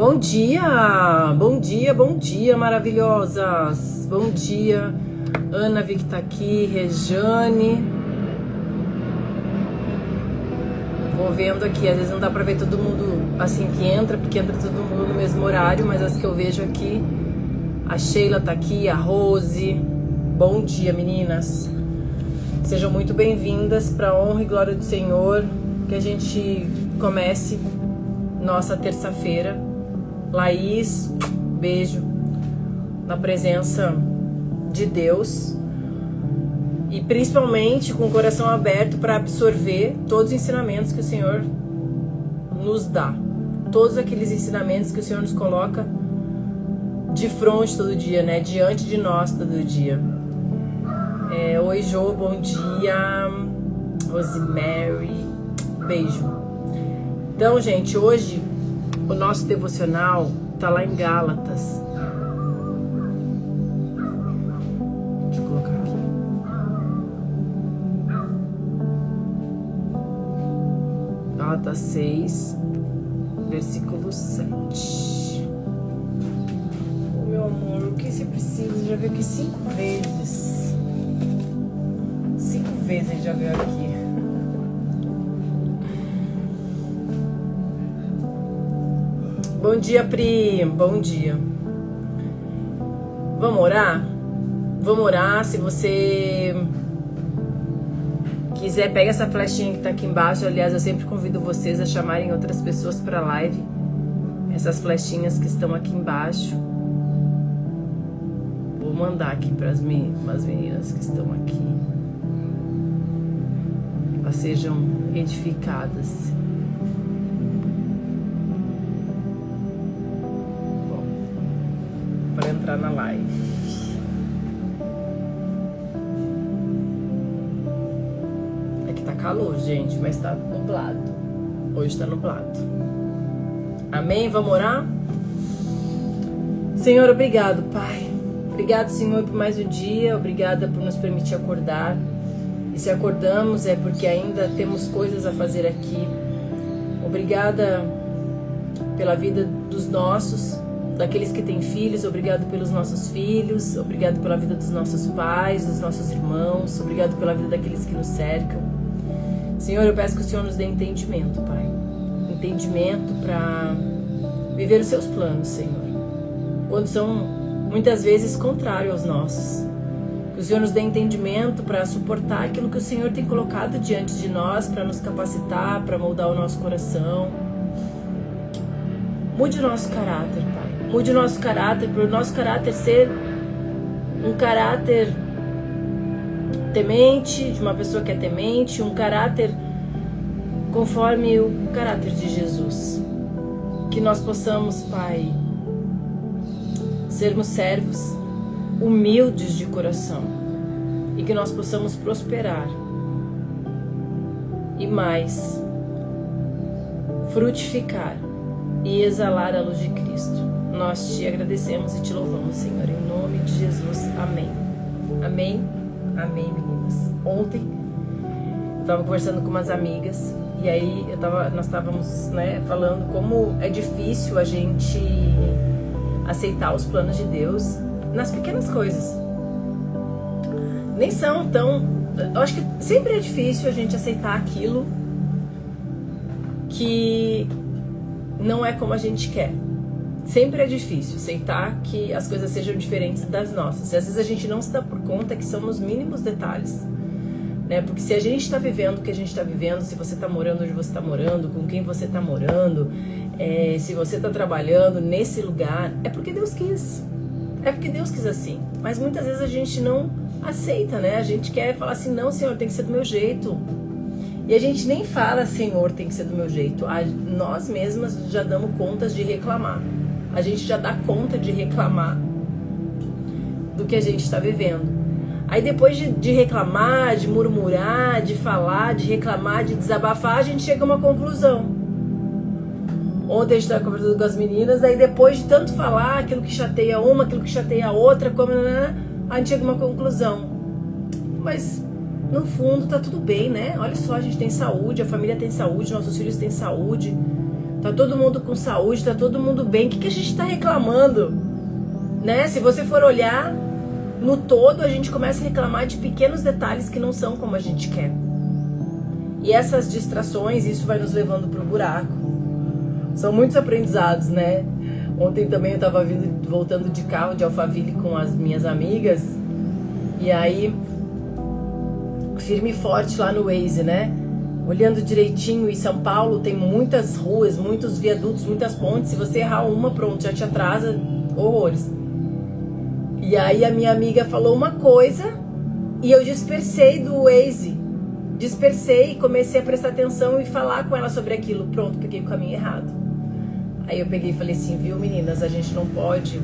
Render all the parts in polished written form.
Bom dia, maravilhosas. Bom dia, Ana Vi que tá aqui, Rejane. Vou vendo aqui, às vezes não dá pra ver todo mundo assim que entra, porque entra todo mundo no mesmo horário, mas as que eu vejo aqui, a Sheila tá aqui, a Rose. Bom dia, meninas. Sejam muito bem-vindas para a honra e glória do Senhor. Que a gente comece nossa terça-feira. Laís, beijo na presença de Deus e principalmente com o coração aberto para absorver todos os ensinamentos que o Senhor nos dá, todos aqueles ensinamentos que o Senhor nos coloca de frente todo dia, né? Diante de nós todo dia. Oi, Jô, bom dia. Rosemary, beijo. Então, gente, hoje o nosso devocional tá lá em Gálatas. Deixa eu colocar aqui. Gálatas 6, versículo 7. Oh, meu amor, o que você precisa? Já veio aqui 5 vezes. 5 vezes ele já veio aqui. Bom dia, Pri. Bom dia. Vamos orar? Vamos orar. Se você quiser, pega essa flechinha que tá aqui embaixo. Aliás, eu sempre convido vocês a chamarem outras pessoas para a live. Essas flechinhas que estão aqui embaixo. Vou mandar aqui para as meninas que estão aqui. Que elas sejam edificadas. Para entrar na live. É que tá calor, gente, mas tá nublado. Hoje tá nublado. Amém? Vamos orar? Senhor, obrigado, Pai. Obrigado, Senhor, por mais um dia. Obrigada por nos permitir acordar. E se acordamos é porque ainda temos coisas a fazer aqui. Obrigada pela vida dos nossos, daqueles que têm filhos, obrigado pelos nossos filhos, obrigado pela vida dos nossos pais, dos nossos irmãos, obrigado pela vida daqueles que nos cercam. Senhor, eu peço que o Senhor nos dê entendimento, Pai. Entendimento para viver os seus planos, Senhor. Quando são muitas vezes contrários aos nossos. Que o Senhor nos dê entendimento para suportar aquilo que o Senhor tem colocado diante de nós, para nos capacitar, para moldar o nosso coração. Mude o nosso caráter, Pai. Mude o nosso caráter, para o nosso caráter ser um caráter temente, de uma pessoa que é temente, um caráter conforme o caráter de Jesus. Que nós possamos, Pai, sermos servos humildes de coração e que nós possamos prosperar e mais frutificar e exalar a luz de Cristo. Nós te agradecemos e te louvamos, Senhor, em nome de Jesus. Amém. Amém. Amém, meninas. Ontem eu estava conversando com umas amigas e aí nós estávamos, né, falando como é difícil a gente aceitar os planos de Deus nas pequenas coisas. Nem são tão... Eu acho que sempre é difícil a gente aceitar aquilo que não é como a gente quer. Sempre é difícil aceitar que as coisas sejam diferentes das nossas. E às vezes a gente não se dá por conta que são nos mínimos detalhes, né? Porque se a gente está vivendo o que a gente está vivendo, se você está morando onde você está morando, com quem você está morando, se você está trabalhando nesse lugar, é porque Deus quis. É porque Deus quis assim. Mas muitas vezes a gente não aceita, né? A gente quer falar assim, não, Senhor, tem que ser do meu jeito. E a gente nem fala, Senhor, tem que ser do meu jeito. Nós mesmas já damos contas de reclamar. A gente já dá conta de reclamar do que a gente está vivendo. Aí depois de reclamar, de murmurar, de falar, de reclamar, de desabafar, a gente chega a uma conclusão. Ontem a gente estava conversando com as meninas, aí depois de tanto falar, aquilo que chateia uma, aquilo que chateia a outra, como, a gente chega a uma conclusão. Mas no fundo tá tudo bem, né? Olha só, a gente tem saúde, a família tem saúde, nossos filhos têm saúde. tá todo mundo com saúde, tá todo mundo bem. O que a gente tá reclamando? Né? Se você for olhar no todo, a gente começa a reclamar de pequenos detalhes que não são como a gente quer. E essas distrações, isso vai nos levando pro buraco. São muitos aprendizados, né? Ontem também eu tava voltando de carro de Alphaville com as minhas amigas. E aí, firme e forte lá no Waze, né? Olhando direitinho, e São Paulo tem muitas ruas, muitos viadutos, muitas pontes. Se você errar uma, pronto, já te atrasa horrores. E aí a minha amiga falou uma coisa e eu dispersei do Waze. Dispersei e comecei a prestar atenção e falar com ela sobre aquilo. Pronto, peguei o caminho errado. Aí eu peguei e falei assim, viu meninas, a gente não pode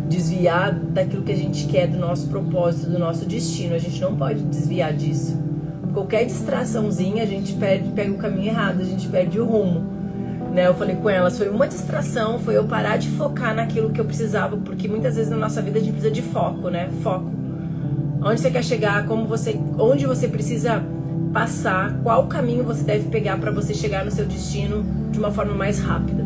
desviar daquilo que a gente quer, do nosso propósito, do nosso destino. A gente não pode desviar disso. Qualquer distraçãozinha, a gente pega o caminho errado, a gente perde o rumo. Né? Eu falei com elas, foi uma distração, foi eu parar de focar naquilo que eu precisava, porque muitas vezes na nossa vida a gente precisa de foco, né? Foco. Onde você quer chegar, onde você precisa passar, qual caminho você deve pegar para você chegar no seu destino de uma forma mais rápida.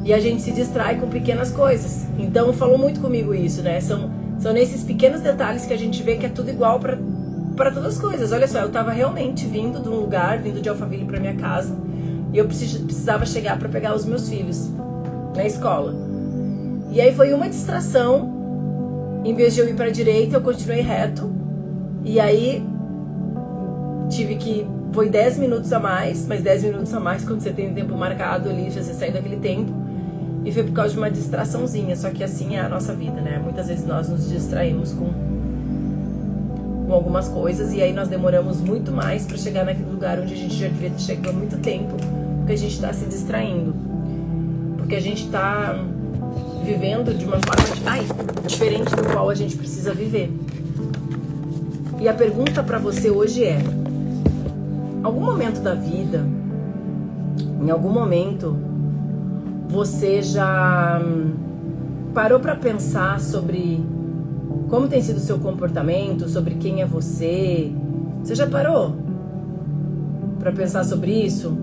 E a gente se distrai com pequenas coisas. Então falou muito comigo isso, né? São nesses pequenos detalhes que a gente vê que é tudo igual para todas as coisas. Olha só, eu tava realmente vindo de um lugar, vindo de Alphaville para minha casa, e eu precisava chegar para pegar os meus filhos na escola. E aí foi uma distração. Em vez de eu ir para a direita, eu continuei reto. E aí foi 10 minutos a mais, mas 10 minutos a mais quando você tem um tempo marcado ali, já você sai daquele tempo. E foi por causa de uma distraçãozinha, só que assim é a nossa vida, né? Muitas vezes nós nos distraímos com algumas coisas e aí nós demoramos muito mais para chegar naquele lugar onde a gente já devia ter chegado há muito tempo, porque a gente está se distraindo. Porque a gente está vivendo de uma forma diferente do qual a gente precisa viver. E a pergunta para você hoje é: algum momento da vida, em algum momento, você já parou para pensar sobre como tem sido o seu comportamento, sobre quem é você? Você já parou para pensar sobre isso?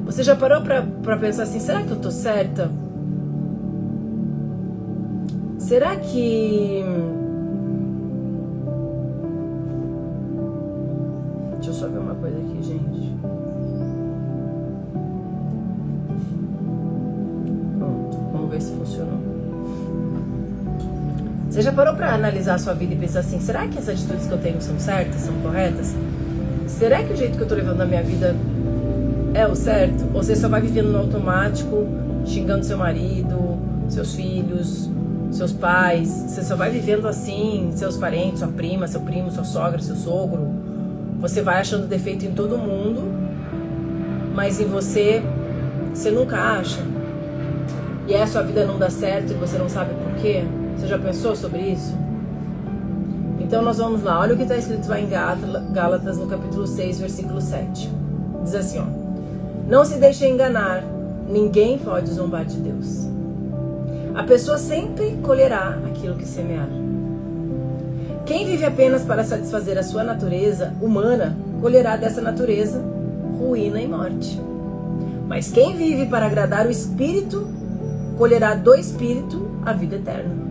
Você já parou para pensar assim, será que eu tô certa? Será que... Deixa eu só ver uma coisa aqui, gente. Pronto, vamos ver se funcionou. Você já parou para analisar a sua vida e pensar assim, será que as atitudes que eu tenho são certas, são corretas? Será que o jeito que eu tô levando a minha vida é o certo? Ou você só vai vivendo no automático, xingando seu marido, seus filhos, seus pais? Você só vai vivendo assim, seus parentes, sua prima, seu primo, sua sogra, seu sogro? Você vai achando defeito em todo mundo, mas em você nunca acha? E aí a sua vida não dá certo e você não sabe por quê? Você já pensou sobre isso? Então nós vamos lá, olha o que está escrito lá em Gálatas, no capítulo 6, versículo 7. Diz assim, ó: não se deixe enganar, ninguém pode zombar de Deus. A pessoa sempre colherá aquilo que semear. Quem vive apenas para satisfazer a sua natureza humana, colherá dessa natureza ruína e morte. Mas quem vive para agradar o Espírito, colherá do Espírito a vida eterna.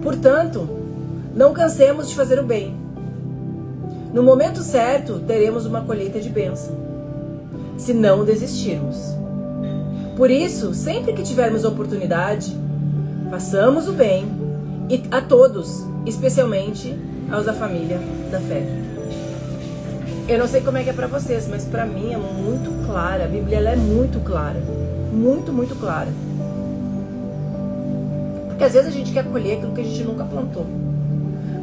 Portanto, não cansemos de fazer o bem. No momento certo, teremos uma colheita de bênção, se não desistirmos. Por isso, sempre que tivermos oportunidade, façamos o bem e a todos, especialmente aos da família da fé. Eu não sei como é que é pra vocês, mas pra mim é muito clara. A Bíblia ela é muito clara. Muito, muito clara. Porque às vezes a gente quer colher aquilo que a gente nunca plantou.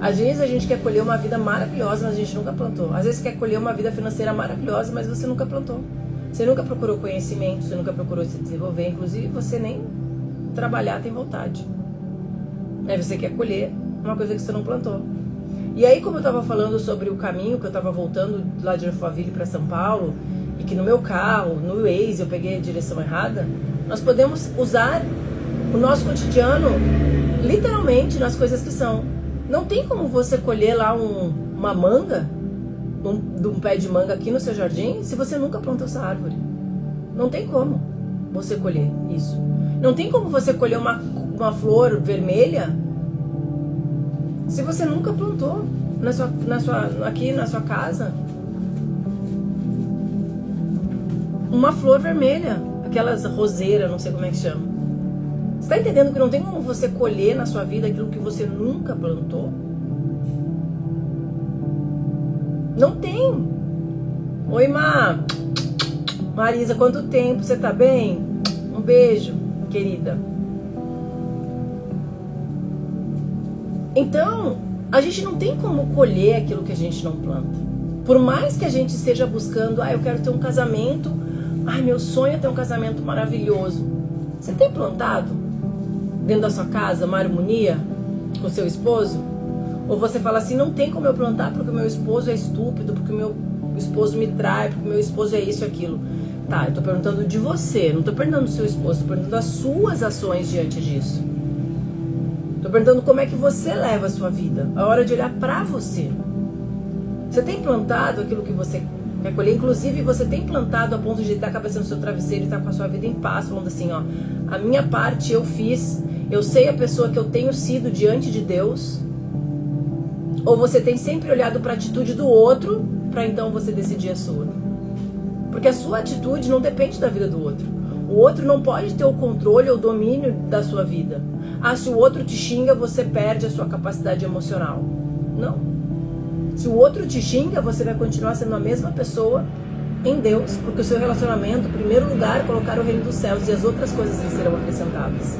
Às vezes a gente quer colher uma vida maravilhosa, mas a gente nunca plantou. Às vezes quer colher uma vida financeira maravilhosa, mas você nunca plantou. Você nunca procurou conhecimento, você nunca procurou se desenvolver. Inclusive você nem trabalhar tem vontade. Aí você quer colher uma coisa que você não plantou. E aí, como eu estava falando sobre o caminho que eu estava voltando lá de Alphaville para São Paulo, e que no meu carro, no Waze, eu peguei a direção errada, nós podemos usar o nosso cotidiano literalmente nas coisas que são. Não tem como você colher lá uma manga de um pé de manga aqui no seu jardim se você nunca plantou essa árvore? Não tem como você colher isso. Não tem como você colher uma flor vermelha se você nunca plantou aqui na sua casa uma flor vermelha, aquelas roseiras, não sei como é que chama. Você tá entendendo que não tem como você colher na sua vida aquilo que você nunca plantou? Não tem. Oi, Marisa, quanto tempo? Você tá bem? Um beijo, querida. Então, a gente não tem como colher aquilo que a gente não planta. Por mais que a gente esteja buscando, eu quero ter um casamento, meu sonho é ter um casamento maravilhoso. Você tem plantado dentro da sua casa uma harmonia com o seu esposo? Ou você fala assim, não tem como eu plantar porque o meu esposo é estúpido, porque o meu esposo me trai, porque o meu esposo é isso e aquilo. Tá, eu tô perguntando de você, não tô perguntando do seu esposo, tô perguntando das suas ações diante disso. Tô perguntando como é que você leva a sua vida, a hora de olhar pra você. Você tem plantado aquilo que você quer colher? Inclusive, você tem plantado a ponto de estar a cabeça no seu travesseiro e estar com a sua vida em paz, falando assim, a minha parte eu fiz, eu sei a pessoa que eu tenho sido diante de Deus. Ou você tem sempre olhado para a atitude do outro, para então você decidir a sua? Porque a sua atitude não depende da vida do outro. O outro não pode ter o controle ou o domínio da sua vida. Se o outro te xinga, você perde a sua capacidade emocional. Não. Se o outro te xinga, você vai continuar sendo a mesma pessoa em Deus, porque o seu relacionamento, em primeiro lugar, é colocar o reino dos céus e as outras coisas lhe serão acrescentadas.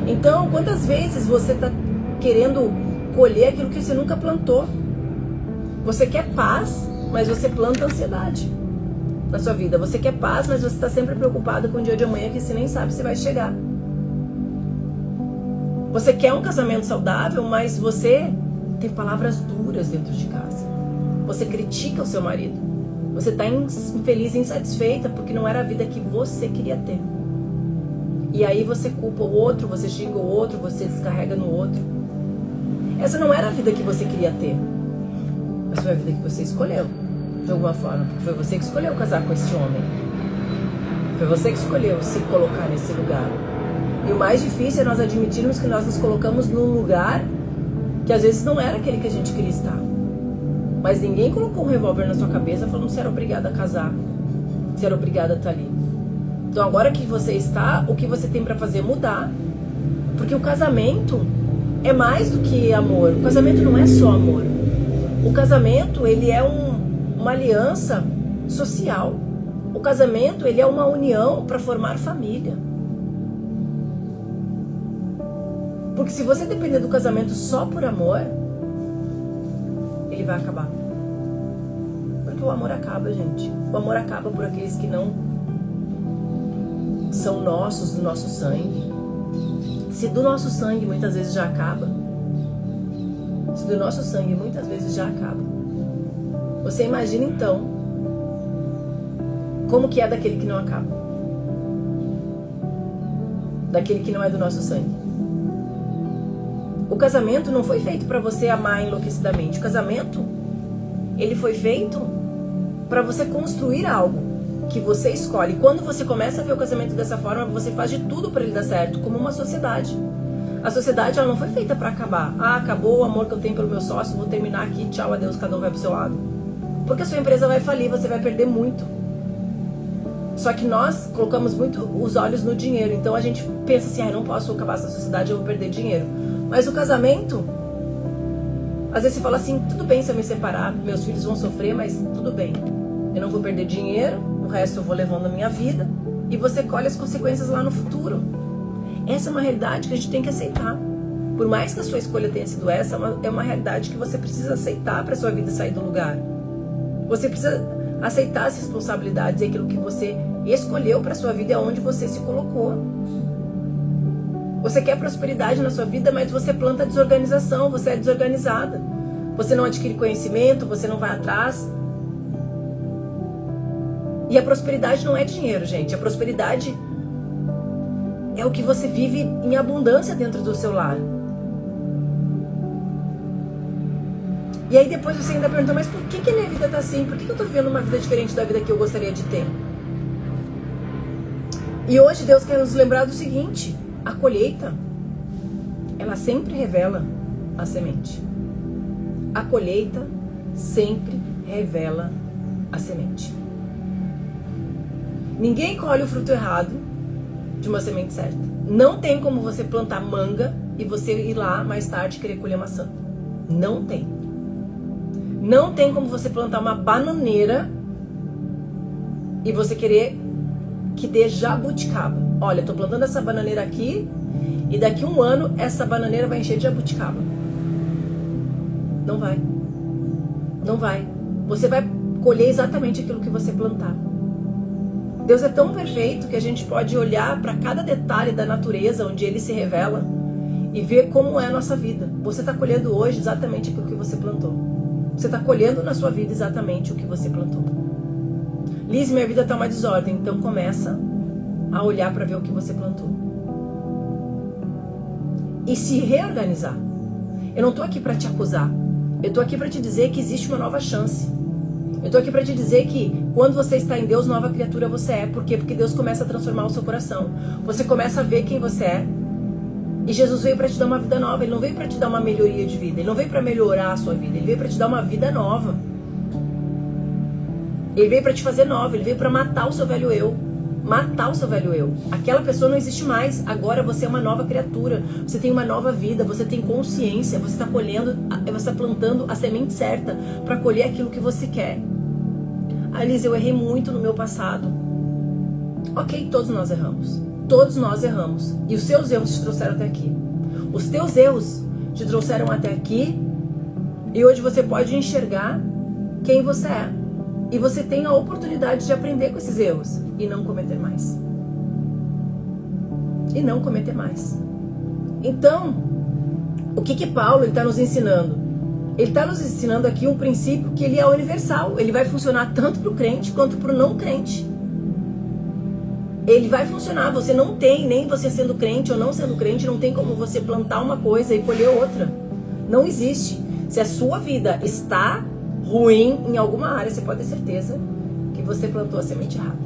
Então, quantas vezes você está querendo colher aquilo que você nunca plantou? Você quer paz, mas você planta ansiedade na sua vida. Você quer paz, mas você está sempre preocupado com o dia de amanhã, que você nem sabe se vai chegar. Você quer um casamento saudável, mas você tem palavras duras dentro de casa. Você critica o seu marido. Você está infeliz e insatisfeita porque não era a vida que você queria ter. E aí você culpa o outro, você xinga o outro, você descarrega no outro. Essa não era a vida que você queria ter. Essa foi a vida que você escolheu, de alguma forma. Porque foi você que escolheu casar com esse homem. Foi você que escolheu se colocar nesse lugar. E o mais difícil é nós admitirmos que nós nos colocamos num lugar que às vezes não era aquele que a gente queria estar. Mas ninguém colocou um revólver na sua cabeça falando que você era obrigada a casar, que você era obrigada a estar ali. Então agora que você está, o que você tem para fazer é mudar. Porque o casamento é mais do que amor. O casamento não é só amor. O casamento, ele é uma aliança social. O casamento, ele é uma união para formar família. Porque se você depender do casamento só por amor, ele vai acabar. Porque o amor acaba, gente. O amor acaba por aqueles que não são nossos, do nosso sangue. Se do nosso sangue muitas vezes já acaba, se do nosso sangue muitas vezes já acaba, você imagina então como que é daquele que não acaba, daquele que não é do nosso sangue. O casamento não foi feito para você amar enlouquecidamente. O casamento, ele foi feito para você construir algo que você escolhe. Quando você começa a ver o casamento dessa forma, você faz de tudo para ele dar certo, como uma sociedade. A sociedade, ela não foi feita para acabar. Acabou o amor que eu tenho pelo meu sócio, vou terminar aqui, tchau, adeus, cada um vai pro seu lado. Porque a sua empresa vai falir, você vai perder muito. Só que nós colocamos muito os olhos no dinheiro. Então a gente pensa assim, não posso acabar essa sociedade, eu vou perder dinheiro. Mas o casamento, às vezes você fala assim, tudo bem se eu me separar, meus filhos vão sofrer, mas tudo bem. Eu não vou perder dinheiro, o resto eu vou levando a minha vida e você colhe as consequências lá no futuro. Essa é uma realidade que a gente tem que aceitar. Por mais que a sua escolha tenha sido essa, é uma realidade que você precisa aceitar para a sua vida sair do lugar. Você precisa aceitar as responsabilidades e aquilo que você escolheu para a sua vida é onde você se colocou. Você quer prosperidade na sua vida, mas você planta desorganização, você é desorganizada. Você não adquire conhecimento, você não vai atrás. E a prosperidade não é dinheiro, gente. A prosperidade é o que você vive em abundância dentro do seu lar. E aí depois você ainda pergunta, mas por que a minha vida tá assim? Por que eu tô vivendo uma vida diferente da vida que eu gostaria de ter? E hoje Deus quer nos lembrar do seguinte: a colheita, ela sempre revela a semente. A colheita sempre revela a semente. Ninguém colhe o fruto errado de uma semente certa. Não tem como você plantar manga e você ir lá mais tarde querer colher maçã. Não tem. Não tem como você plantar uma bananeira e você querer que dê jabuticaba. Olha, eu tô plantando essa bananeira aqui e daqui 1 ano essa bananeira vai encher de jabuticaba. Não vai. Não vai. Você vai colher exatamente aquilo que você plantar. Deus é tão perfeito que a gente pode olhar para cada detalhe da natureza onde Ele se revela e ver como é a nossa vida. Você está colhendo hoje exatamente aquilo que você plantou. Você está colhendo na sua vida exatamente o que você plantou. Liz, minha vida está uma desordem. Então começa a olhar para ver o que você plantou. E se reorganizar. Eu não estou aqui para te acusar. Eu estou aqui para te dizer que existe uma nova chance. Eu estou aqui para te dizer que quando você está em Deus, nova criatura você é. Por quê? Porque Deus começa a transformar o seu coração. Você começa a ver quem você é. E Jesus veio para te dar uma vida nova. Ele não veio para te dar uma melhoria de vida. Ele não veio para melhorar a sua vida. Ele veio para te dar uma vida nova. Ele veio para te fazer nova. Ele veio para matar o seu velho eu. Matar o seu velho eu. Aquela pessoa não existe mais. Agora você é uma nova criatura. Você tem uma nova vida. Você tem consciência. Você está colhendo, você está plantando a semente certa para colher aquilo que você quer. Alice, eu errei muito no meu passado. Ok, todos nós erramos. Todos nós erramos. E os seus erros te trouxeram até aqui. Os teus erros te trouxeram até aqui. E hoje você pode enxergar quem você é. E você tem a oportunidade de aprender com esses erros. E não cometer mais. E não cometer mais. Então, o que Paulo está nos ensinando? Ele está nos ensinando aqui um princípio que ele é universal. Ele vai funcionar tanto para o crente quanto para o não crente. Ele vai funcionar. Você não tem, nem você sendo crente ou não sendo crente, não tem como você plantar uma coisa e colher outra. Não existe. Se a sua vida está ruim em alguma área, você pode ter certeza que você plantou a semente errada.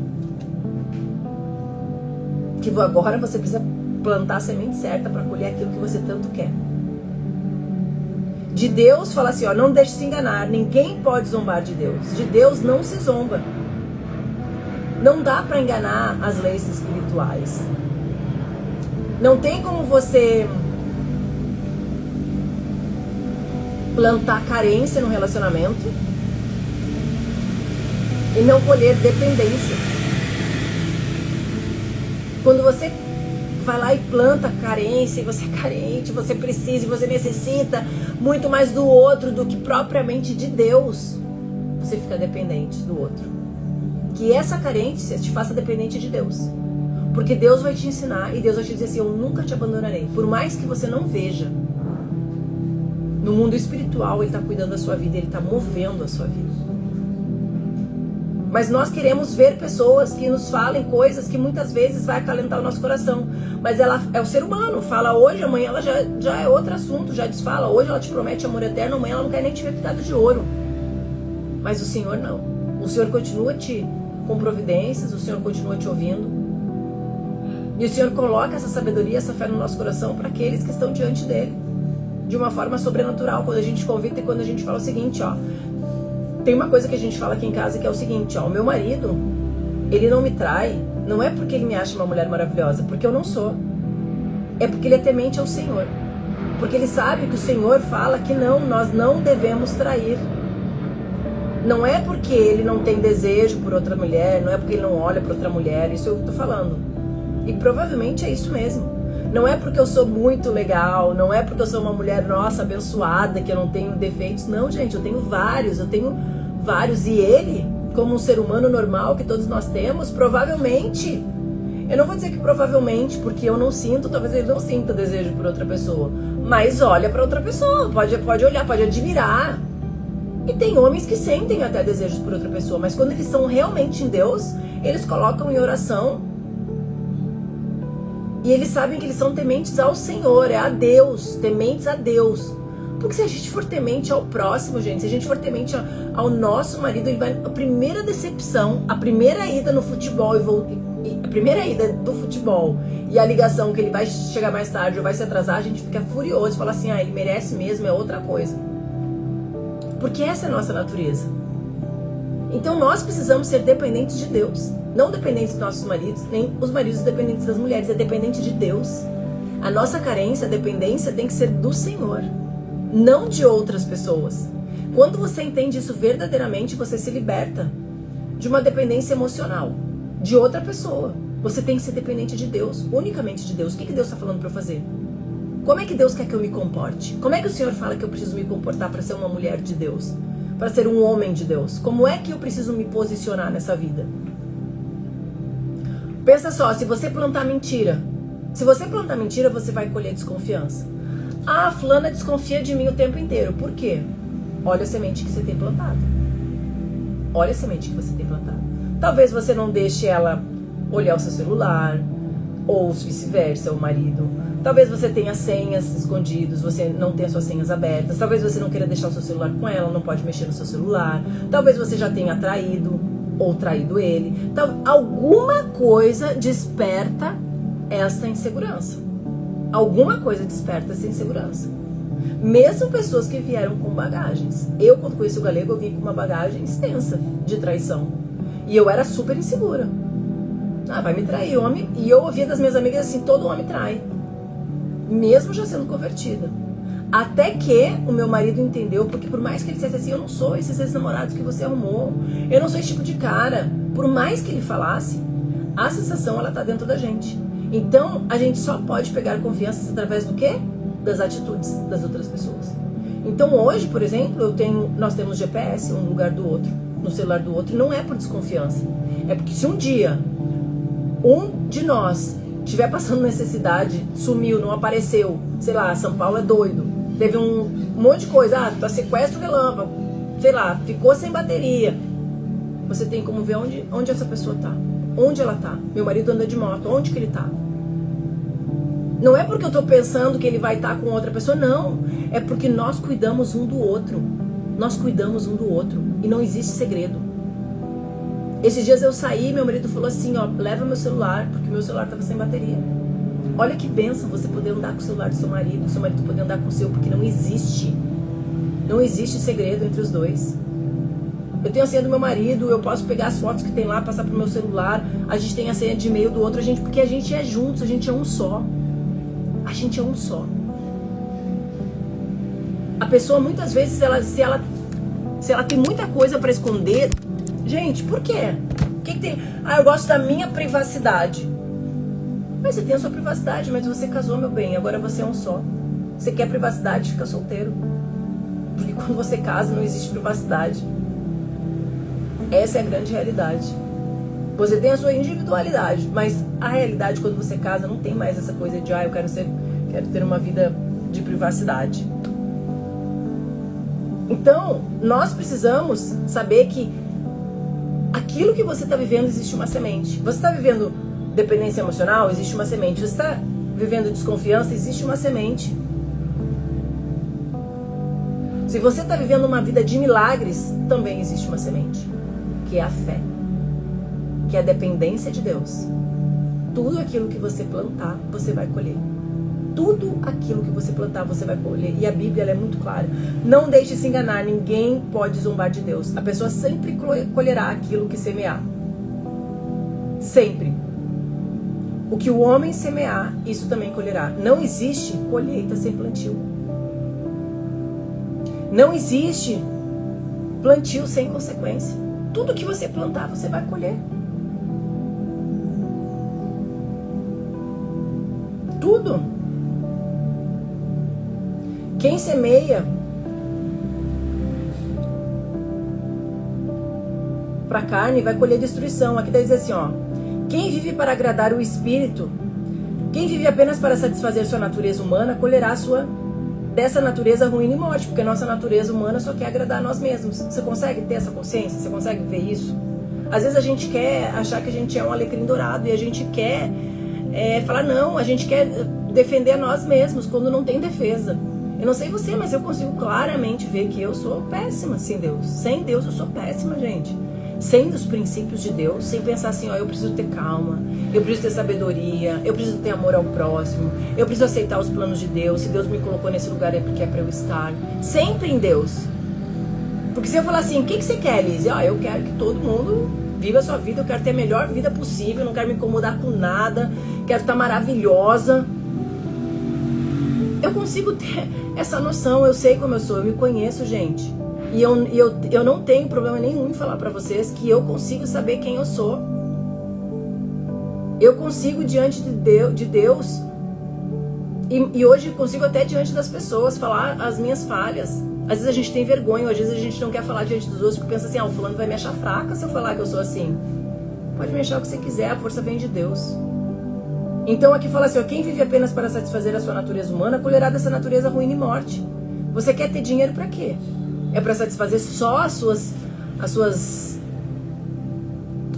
Que agora você precisa plantar a semente certa para colher aquilo que você tanto quer. De Deus, fala assim, ó, não deixe se enganar. Ninguém pode zombar de Deus. De Deus não se zomba. Não dá para enganar as leis espirituais. Não tem como você plantar carência no relacionamento e não colher dependência. Quando você vai lá e planta carência, e você é carente, você precisa e você necessita muito mais do outro do que propriamente de Deus, você fica dependente do outro. Que essa carência te faça dependente de Deus. Porque Deus vai te ensinar e Deus vai te dizer assim, eu nunca te abandonarei. Por mais que você não veja, no mundo espiritual Ele está cuidando da sua vida, Ele está movendo a sua vida. Mas nós queremos ver pessoas que nos falem coisas que muitas vezes vai acalentar o nosso coração. Mas ela é o ser humano, fala hoje, amanhã ela já é outro assunto, já desfala. Hoje ela te promete amor eterno, amanhã ela não quer nem te ver pintado de ouro. Mas o Senhor não. O Senhor continua com providências, o Senhor continua te ouvindo. E o Senhor coloca essa sabedoria, essa fé no nosso coração para aqueles que estão diante dele. De uma forma sobrenatural, quando a gente convicta e quando a gente fala o seguinte, ó. Tem uma coisa que a gente fala aqui em casa que é o seguinte, ó. O meu marido, ele não me trai, não é porque ele me acha uma mulher maravilhosa, porque eu não sou. É porque ele é temente ao Senhor. Porque ele sabe que o Senhor fala que não, nós não devemos trair. Não é porque ele não tem desejo por outra mulher, não é porque ele não olha para outra mulher, isso eu tô falando. E provavelmente é isso mesmo. Não é porque eu sou muito legal, não é porque eu sou uma mulher, nossa, abençoada, que eu não tenho defeitos. Não, gente, eu tenho vários. E ele, como um ser humano normal que todos nós temos, provavelmente, eu não vou dizer que provavelmente, porque eu não sinto, talvez ele não sinta desejo por outra pessoa, mas olha para outra pessoa, pode olhar, pode admirar. E tem homens que sentem até desejos por outra pessoa, mas quando eles são realmente em Deus, eles colocam em oração. E eles sabem que eles são tementes ao Senhor, é a Deus, tementes a Deus. Porque se a gente for temente ao próximo, gente, se a gente for temente ao nosso marido, ele vai, a primeira decepção, a primeira ida no futebol a primeira ida do futebol e a ligação que ele vai chegar mais tarde ou vai se atrasar, a gente fica furioso e fala assim, ele merece mesmo, é outra coisa. Porque essa é a nossa natureza. Então nós precisamos ser dependentes de Deus. Não dependentes dos nossos maridos, nem os maridos dependentes das mulheres, é dependente de Deus. A nossa carência, a dependência tem que ser do Senhor, não de outras pessoas. Quando você entende isso verdadeiramente, você se liberta de uma dependência emocional de outra pessoa. Você tem que ser dependente de Deus, unicamente de Deus. O que Deus está falando para eu fazer? Como é que Deus quer que eu me comporte? Como é que o Senhor fala que eu preciso me comportar para ser uma mulher de Deus? Para ser um homem de Deus? Como é que eu preciso me posicionar nessa vida? Pensa só, se você plantar mentira, você vai colher desconfiança. Fulana desconfia de mim o tempo inteiro. Por quê? Olha a semente que você tem plantado. Olha a semente que você tem plantado. Talvez você não deixe ela olhar o seu celular, ou vice-versa, o marido. Talvez você tenha senhas escondidas, você não tenha suas senhas abertas. Talvez você não queira deixar o seu celular com ela, não pode mexer no seu celular. Talvez você já tenha traído ou traído ele. Então, alguma coisa desperta essa insegurança. Alguma coisa desperta essa insegurança. Mesmo pessoas que vieram com bagagens. Eu, quando conheci o Galego, eu vim com uma bagagem extensa de traição. E eu era super insegura. Vai me trair, homem. E eu ouvia das minhas amigas assim, todo homem trai. Mesmo já sendo convertida. Até que o meu marido entendeu, porque por mais que ele dissesse assim, eu não sou esses ex-namorados que você arrumou, eu não sou esse tipo de cara. Por mais que ele falasse, a sensação, ela tá dentro da gente. Então, a gente só pode pegar confiança através do quê? Das atitudes das outras pessoas. Então, hoje, por exemplo, nós temos GPS, um lugar do outro, no celular do outro, não é por desconfiança. É porque se um dia um de nós estiver passando necessidade, sumiu, não apareceu, sei lá, São Paulo é doido, teve um monte de coisa, tá sequestro relâmpago, sei lá, ficou sem bateria, você tem como ver onde essa pessoa tá, onde ela tá. Meu marido anda de moto, onde que ele tá? Não é porque eu tô pensando que ele vai estar com outra pessoa, não, é porque nós cuidamos um do outro, e não existe segredo. Esses dias eu saí, meu marido falou assim, leva meu celular, porque meu celular estava sem bateria. Olha que bênção você poder andar com o celular do seu marido poder andar com o seu, porque não existe segredo entre os dois. Eu tenho a senha do meu marido, eu posso pegar as fotos que tem lá, passar pro meu celular, a gente tem a senha de e-mail do outro, porque a gente é juntos, a gente é um só. A gente é um só. A pessoa, muitas vezes, se ela tem muita coisa para esconder... Gente, por quê? O que tem? Eu gosto da minha privacidade. Mas você tem a sua privacidade, mas você casou, meu bem, agora você é um só. Você quer privacidade, fica solteiro. Porque quando você casa, não existe privacidade. Essa é a grande realidade. Você tem a sua individualidade, mas a realidade, quando você casa, não tem mais essa coisa de, eu quero ter uma vida de privacidade. Então, nós precisamos saber que aquilo que você está vivendo, existe uma semente. Você está vivendo dependência emocional, existe uma semente. Você está vivendo desconfiança, existe uma semente. Se você está vivendo uma vida de milagres, também existe uma semente, que é a fé, que é a dependência de Deus. Tudo aquilo que você plantar, você vai colher. Tudo aquilo que você plantar, você vai colher. E a Bíblia, ela é muito clara. Não deixe se enganar, ninguém pode zombar de Deus. A pessoa sempre colherá aquilo que semear. Sempre. O que o homem semear, isso também colherá. Não existe colheita sem plantio. Não existe plantio sem consequência. Tudo que você plantar, você vai colher. Tudo. Quem semeia para a carne vai colher destruição. Aqui diz assim, quem vive para agradar o Espírito, quem vive apenas para satisfazer sua natureza humana, colherá dessa natureza ruim e morte, porque a nossa natureza humana só quer agradar a nós mesmos. Você consegue ter essa consciência? Você consegue ver isso? Às vezes a gente quer achar que a gente é um alecrim dourado e a gente quer falar não, a gente quer defender a nós mesmos quando não tem defesa. Eu não sei você, mas eu consigo claramente ver que eu sou péssima sem Deus. Sem Deus eu sou péssima, gente. Sem os princípios de Deus, sem pensar assim, ó, eu preciso ter calma, eu preciso ter sabedoria, eu preciso ter amor ao próximo, eu preciso aceitar os planos de Deus, se Deus me colocou nesse lugar é porque é pra eu estar. Sempre em Deus. Porque se eu falar assim, o que você quer, Liz? Ó, eu quero que todo mundo viva a sua vida, eu quero ter a melhor vida possível, eu não quero me incomodar com nada, quero estar maravilhosa. Eu consigo ter essa noção, eu sei como eu sou, eu me conheço, gente. E eu não tenho problema nenhum em falar pra vocês que eu consigo saber quem eu sou. Eu consigo diante de Deus e hoje consigo até diante das pessoas falar as minhas falhas. Às vezes a gente tem vergonha, às vezes a gente não quer falar diante dos outros porque pensa assim, o fulano vai me achar fraca se eu falar que eu sou assim. Pode me achar o que você quiser, a força vem de Deus. Então aqui fala assim, quem vive apenas para satisfazer a sua natureza humana colherá dessa natureza ruína e morte. Você quer ter dinheiro pra quê? É para satisfazer só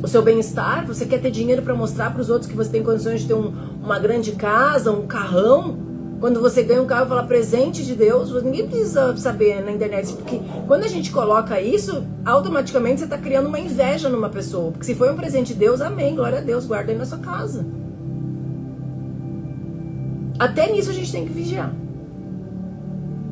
o seu bem-estar? Você quer ter dinheiro para mostrar para os outros que você tem condições de ter uma grande casa, um carrão? Quando você ganha um carro, fala presente de Deus, ninguém precisa saber na internet, porque quando a gente coloca isso, automaticamente você está criando uma inveja numa pessoa, porque se foi um presente de Deus, amém, glória a Deus, guarda aí na sua casa. Até nisso a gente tem que vigiar.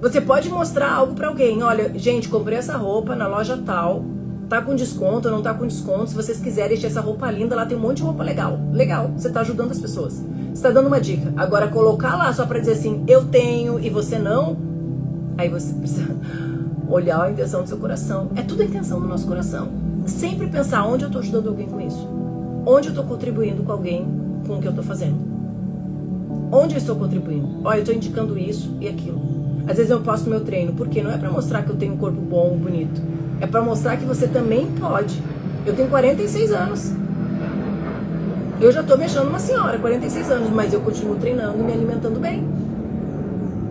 Você pode mostrar algo pra alguém. Olha, gente, comprei essa roupa na loja tal. Tá com desconto ou não tá com desconto. Se vocês quiserem essa roupa linda, lá tem um monte de roupa legal. Legal, você tá ajudando as pessoas. Você tá dando uma dica. Agora, colocar lá só pra dizer assim, eu tenho e você não. Aí você precisa olhar a intenção do seu coração. É tudo a intenção do nosso coração. Sempre pensar onde eu tô ajudando alguém com isso. Onde eu tô contribuindo com alguém com o que eu tô fazendo. Onde eu estou contribuindo. Olha, eu tô indicando isso e aquilo. Às vezes eu posto meu treino, porque não é pra mostrar que eu tenho um corpo bom, bonito. É pra mostrar que você também pode. Eu tenho 46 anos. Eu já tô me achando uma senhora, 46 anos, mas eu continuo treinando e me alimentando bem.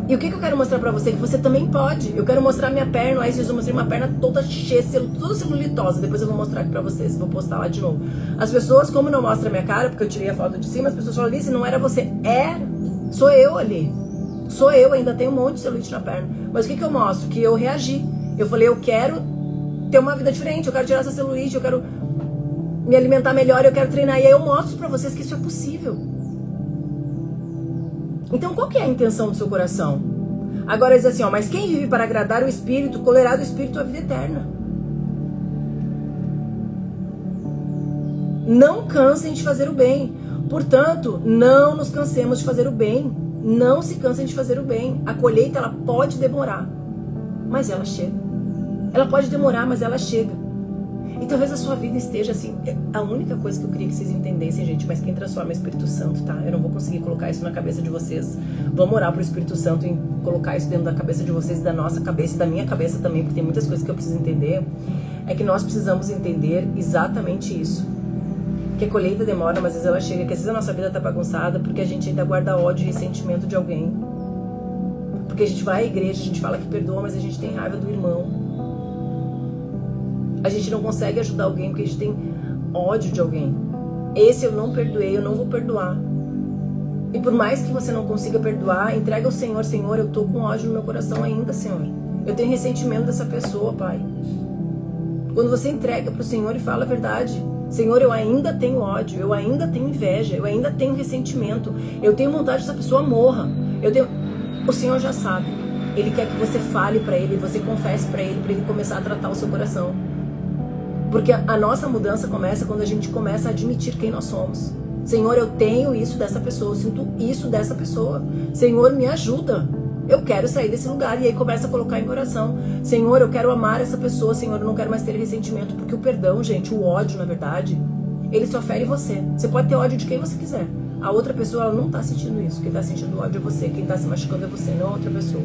E o que eu quero mostrar pra você? Que você também pode. Eu quero mostrar minha perna, aí eu mostrei uma perna toda cheia, toda celulitosa. Depois eu vou mostrar aqui pra vocês, vou postar lá de novo. As pessoas, como não mostram a minha cara, porque eu tirei a foto de cima, as pessoas falam, Alice, não era você. Sou eu ali. Sou eu, ainda tenho um monte de celulite na perna. Mas o que eu mostro? Que eu reagi. Eu falei, eu quero ter uma vida diferente, eu quero tirar essa celulite, eu quero me alimentar melhor, eu quero treinar. E aí eu mostro pra vocês que isso é possível. Então qual que é a intenção do seu coração? Agora diz assim, mas quem vive para agradar o Espírito, colherá do Espírito a vida eterna. Não cansem de fazer o bem. Portanto, não nos cansemos de fazer o bem. Não se cansem de fazer o bem. A colheita, ela pode demorar, mas ela chega. Ela pode demorar, mas ela chega. E talvez a sua vida esteja assim. A única coisa que eu queria que vocês entendessem, gente, mas quem transforma é o Espírito Santo, tá? Eu não vou conseguir colocar isso na cabeça de vocês. Vamos orar pro Espírito Santo e colocar isso dentro da cabeça de vocês, da nossa cabeça e da minha cabeça também, porque tem muitas coisas que eu preciso entender. É que nós precisamos entender exatamente isso. Que a colheita demora, mas às vezes ela chega. Que às vezes a nossa vida tá bagunçada porque a gente ainda guarda ódio e ressentimento de alguém. Porque a gente vai à igreja, a gente fala que perdoa, mas a gente tem raiva do irmão. A gente não consegue ajudar alguém porque a gente tem ódio de alguém. Esse eu não perdoei, eu não vou perdoar. E por mais que você não consiga perdoar, entrega ao Senhor. Senhor, eu tô com ódio no meu coração ainda, Senhor. Eu tenho ressentimento dessa pessoa, Pai. Quando você entrega pro Senhor e fala a verdade, Senhor, eu ainda tenho ódio, eu ainda tenho inveja, eu ainda tenho ressentimento, eu tenho vontade que essa pessoa morra. O Senhor já sabe. Ele quer que você fale pra Ele, você confesse pra Ele começar a tratar o seu coração. Porque a nossa mudança começa quando a gente começa a admitir quem nós somos. Senhor, eu tenho isso dessa pessoa, eu sinto isso dessa pessoa. Senhor, me ajuda. Eu quero sair desse lugar. E aí começa a colocar em coração. Senhor, eu quero amar essa pessoa. Senhor, eu não quero mais ter ressentimento. Porque o perdão, gente, o ódio, na verdade, ele só fere você. Você pode ter ódio de quem você quiser. A outra pessoa, ela não tá sentindo isso. Quem tá sentindo ódio é você. Quem tá se machucando é você, não a outra pessoa.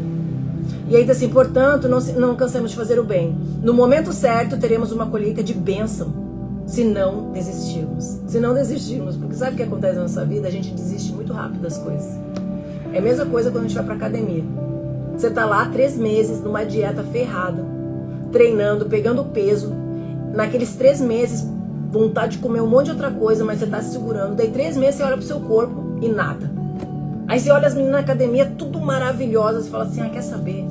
E aí, assim, portanto, não cansemos de fazer o bem. No momento certo, teremos uma colheita de bênção. Se não desistirmos. Se não desistirmos. Porque sabe o que acontece na nossa vida? A gente desiste muito rápido das coisas. É a mesma coisa quando a gente vai pra academia. Você tá lá 3 meses numa dieta ferrada, treinando, pegando peso. Naqueles 3 meses, vontade de comer um monte de outra coisa, mas você tá se segurando. Daí 3 meses você olha pro seu corpo e nada. Aí você olha as meninas na academia, tudo maravilhosas, e fala assim, quer saber?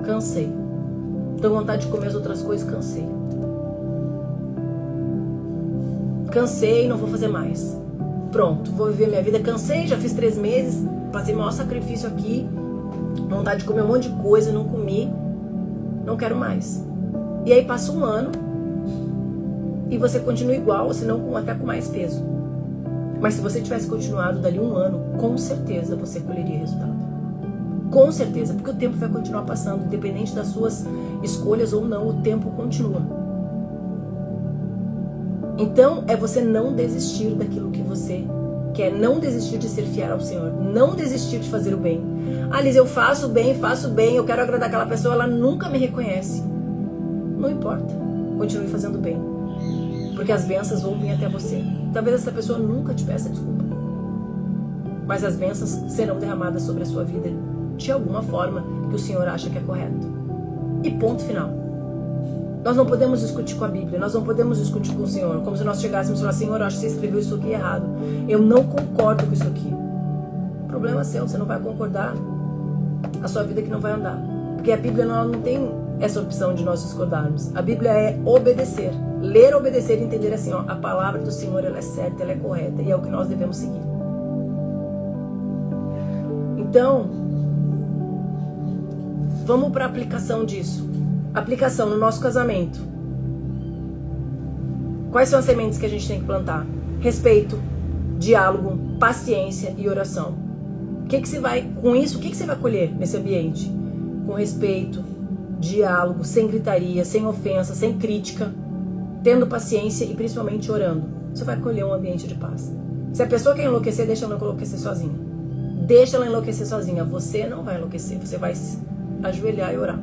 Cansei. Tô com vontade de comer as outras coisas, cansei. Cansei, não vou fazer mais. Pronto, vou viver minha vida. Cansei, já fiz 3 meses, passei maior sacrifício aqui, vontade de comer um monte de coisa, não comi, não quero mais. E aí passa um ano e você continua igual, ou se não até com mais peso. Mas se você tivesse continuado dali um ano, com certeza você colheria resultado. Com certeza, porque o tempo vai continuar passando, independente das suas escolhas ou não, o tempo continua. Então, é você não desistir daquilo que você quer, não desistir de ser fiel ao Senhor, não desistir de fazer o bem. Liz, eu faço bem, eu quero agradar aquela pessoa, ela nunca me reconhece. Não importa, continue fazendo bem, porque as bênçãos vão vir até você. Talvez essa pessoa nunca te peça desculpa, mas as bênçãos serão derramadas sobre a sua vida de alguma forma que o Senhor acha que é correto. E ponto final. Nós não podemos discutir com a Bíblia, nós não podemos discutir com o Senhor, como se nós chegássemos e falássemos, Senhor, eu acho que você escreveu isso aqui errado. Eu não concordo com isso aqui. O problema é seu, você não vai concordar, a sua vida que não vai andar. Porque a Bíblia não tem essa opção de nós discordarmos. A Bíblia é obedecer. Ler, obedecer e entender assim, a palavra do Senhor, ela é certa, ela é correta e é o que nós devemos seguir. Então, vamos para a aplicação disso. Aplicação no nosso casamento. Quais são as sementes que a gente tem que plantar? Respeito, diálogo, paciência e oração. Com isso, o que você vai colher nesse ambiente? Com respeito, diálogo, sem gritaria, sem ofensa, sem crítica, tendo paciência e principalmente orando. Você vai colher um ambiente de paz. Se a pessoa quer enlouquecer, deixa ela enlouquecer sozinha. Deixa ela enlouquecer sozinha. Você não vai enlouquecer, você vai se ajoelhar e orar.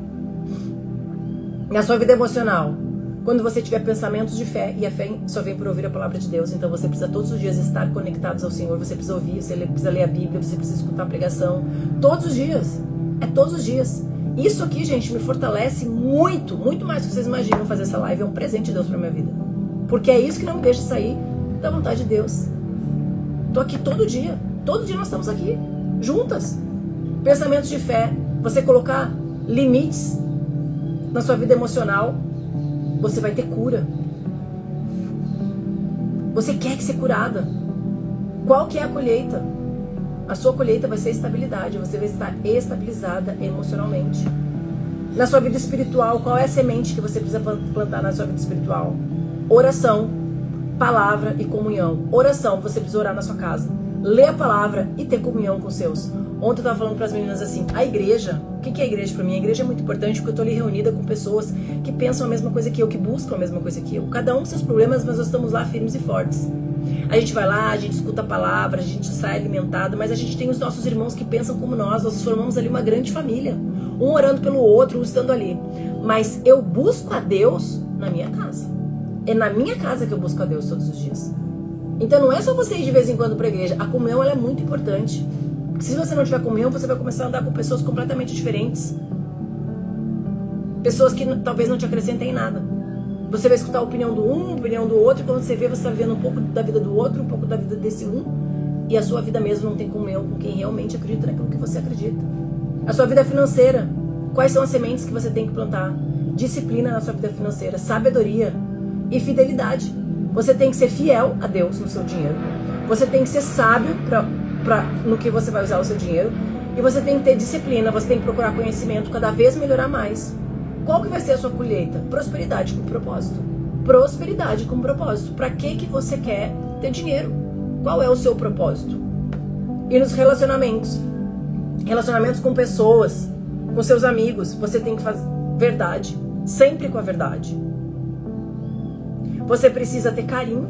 Na sua vida emocional, quando você tiver pensamentos de fé, e a fé só vem por ouvir a palavra de Deus, então você precisa todos os dias estar conectados ao Senhor, você precisa ouvir, você precisa ler a Bíblia, você precisa escutar a pregação, todos os dias, todos os dias. Isso aqui, gente, me fortalece muito, muito mais do que vocês imaginam. Fazer essa live é um presente de Deus pra minha vida, porque é isso que não me deixa sair da vontade de Deus. Tô aqui todo dia nós estamos aqui, juntas. Pensamentos de fé, você colocar limites na sua vida emocional, você vai ter cura. Você quer ser curada. Qual que é a colheita? A sua colheita vai ser estabilidade. Você vai estar estabilizada emocionalmente. Na sua vida espiritual, qual é a semente que você precisa plantar na sua vida espiritual? Oração, palavra e comunhão. Oração, você precisa orar na sua casa. Ler a palavra e ter comunhão com os seus. Ontem eu estava falando para as meninas assim, a igreja, o que é a igreja para mim? A igreja é muito importante porque eu estou ali reunida com pessoas que pensam a mesma coisa que eu, que buscam a mesma coisa que eu. Cada um com seus problemas, mas nós estamos lá firmes e fortes. A gente vai lá, a gente escuta a palavra, a gente sai alimentado, mas a gente tem os nossos irmãos que pensam como nós formamos ali uma grande família. Um orando pelo outro, um estando ali. Mas eu busco a Deus na minha casa. É na minha casa que eu busco a Deus todos os dias. Então não é só você ir de vez em quando para a igreja. A comunhão, ela é muito importante. Porque se você não tiver comunhão, você vai começar a andar com pessoas completamente diferentes. Pessoas que talvez não te acrescentem em nada. Você vai escutar a opinião do um, a opinião do outro, e quando você vê, você está vivendo um pouco da vida do outro, um pouco da vida desse um, e a sua vida mesmo não tem comunhão com quem realmente acredita naquilo que você acredita. A sua vida financeira, quais são as sementes que você tem que plantar? Disciplina na sua vida financeira, sabedoria e fidelidade. Você tem que ser fiel a Deus no seu dinheiro. Você tem que ser sábio no que você vai usar o seu dinheiro. E você tem que ter disciplina, você tem que procurar conhecimento, cada vez melhorar mais. Qual que vai ser a sua colheita? Prosperidade com propósito. Prosperidade com propósito. Para que você quer ter dinheiro? Qual é o seu propósito? E nos relacionamentos? Relacionamentos com pessoas, com seus amigos, você tem que fazer verdade. Sempre com a verdade. Você precisa ter carinho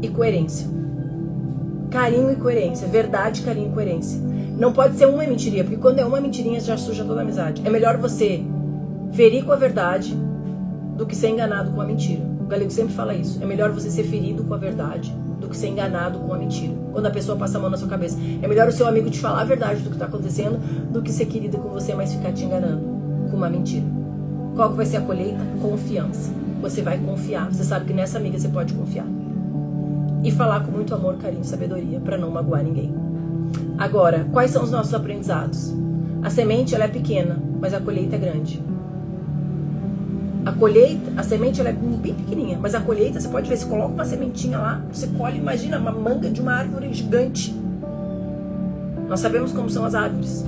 e coerência. Carinho e coerência. Verdade, carinho e coerência. Não pode ser uma mentirinha, porque quando é uma mentirinha já suja toda a amizade. É melhor você ferir com a verdade do que ser enganado com a mentira. O Galego sempre fala isso. É melhor você ser ferido com a verdade do que ser enganado com a mentira. Quando a pessoa passa a mão na sua cabeça. É melhor o seu amigo te falar a verdade do que está acontecendo do que ser querido com você, mas ficar te enganando com uma mentira. Qual que vai ser a colheita? Confiança. Você vai confiar. Você sabe que nessa amiga você pode confiar. E falar com muito amor, carinho e sabedoria para não magoar ninguém. Agora, quais são os nossos aprendizados? A semente, ela é pequena, mas a colheita é grande. A semente, ela é bem pequenininha, mas a colheita, você pode ver, você coloca uma sementinha lá, você colhe, imagina, uma manga de uma árvore gigante. Nós sabemos como são as árvores.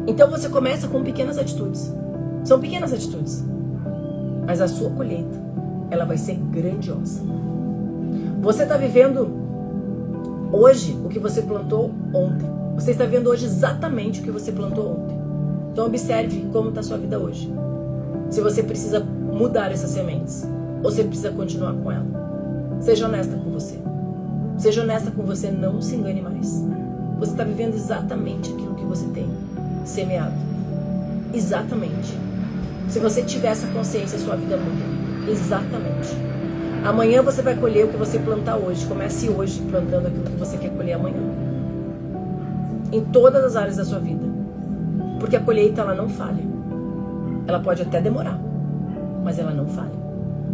Então você começa com pequenas atitudes. São pequenas atitudes. Mas a sua colheita, ela vai ser grandiosa. Você está vivendo hoje o que você plantou ontem. Você está vivendo hoje exatamente o que você plantou ontem. Então observe como está a sua vida hoje. Se você precisa mudar essas sementes, ou você precisa continuar com ela. Seja honesta com você. Seja honesta com você, não se engane mais. Você está vivendo exatamente aquilo que você tem semeado. Exatamente. Se você tiver essa consciência, sua vida muda. Exatamente. Amanhã você vai colher o que você plantar hoje. Comece hoje plantando aquilo que você quer colher amanhã. Em todas as áreas da sua vida. Porque a colheita, ela não falha. Ela pode até demorar, mas ela não falha.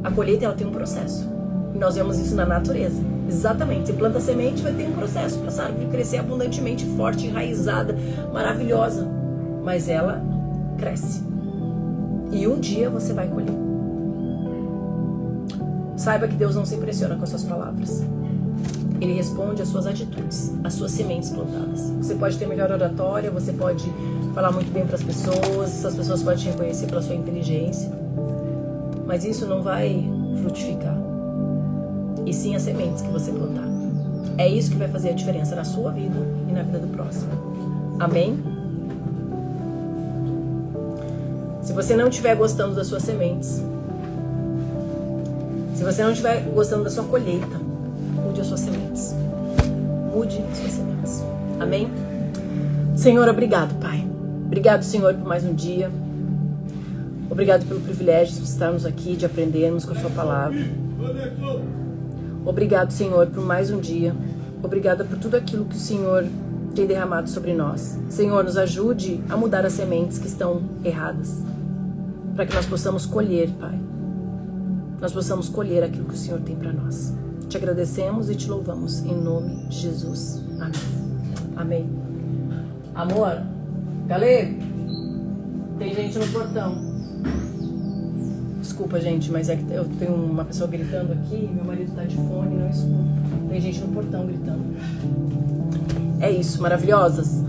A colheita, ela tem um processo. E nós vemos isso na natureza. Exatamente. Você planta semente, vai ter um processo para essa árvore crescer abundantemente, forte, enraizada, maravilhosa. Mas ela cresce. E um dia você vai colher. Saiba que Deus não se impressiona com as suas palavras. Ele responde às suas atitudes, às suas sementes plantadas. Você pode ter melhor oratória, você pode falar muito bem para as pessoas, essas pessoas podem te reconhecer pela sua inteligência, mas isso não vai frutificar. E sim as sementes que você plantar. É isso que vai fazer a diferença na sua vida e na vida do próximo. Amém? Se você não estiver gostando das suas sementes, se você não estiver gostando da sua colheita, mude as suas sementes. Mude as suas sementes. Amém? Senhor, obrigado, Pai. Obrigado, Senhor, por mais um dia. Obrigado pelo privilégio de estarmos aqui, de aprendermos com a sua palavra. Obrigado, Senhor, por mais um dia. Obrigada por tudo aquilo que o Senhor tem derramado sobre nós. Senhor, nos ajude a mudar as sementes que estão erradas, para que nós possamos colher, Pai. Nós possamos colher aquilo que o Senhor tem para nós. Te agradecemos e te louvamos em nome de Jesus. Amém. Amém. Amor, Galego, tem gente no portão. Desculpa, gente, mas é que eu tenho uma pessoa gritando aqui, meu marido tá de fone, não escuto. Tem gente no portão gritando. É isso, maravilhosas.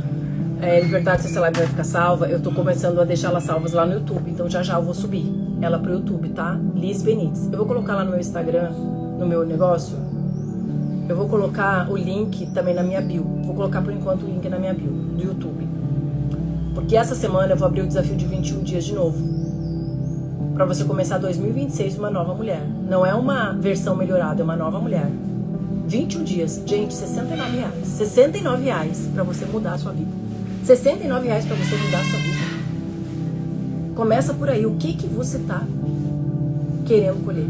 Libertar se essa live vai ficar salva. Eu tô começando a deixar elas salvas lá no YouTube, então já já eu vou subir ela pro YouTube, tá? Liz Benites. Eu vou colocar lá no meu Instagram, no meu negócio. Eu vou colocar o link também na minha bio. Vou colocar por enquanto o link na minha bio do YouTube. Porque essa semana eu vou abrir o desafio de 21 dias de novo. Pra você começar 2026 uma nova mulher. Não é uma versão melhorada, é uma nova mulher. 21 dias. Gente, R$69. R$69 pra você mudar a sua vida. R$69 pra você mudar a sua vida. Começa por aí. O que você tá querendo colher?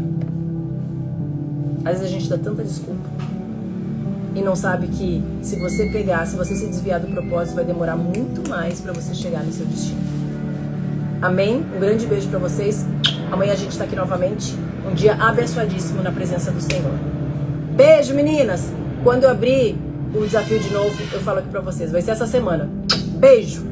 Às vezes a gente dá tanta desculpa e não sabe que se você pegar, se você se desviar do propósito, vai demorar muito mais para você chegar no seu destino. Amém? Um grande beijo para vocês. Amanhã a gente tá aqui novamente. Um dia abençoadíssimo na presença do Senhor. Beijo, meninas! Quando eu abrir o desafio de novo, eu falo aqui pra vocês. Vai ser essa semana. Beijo!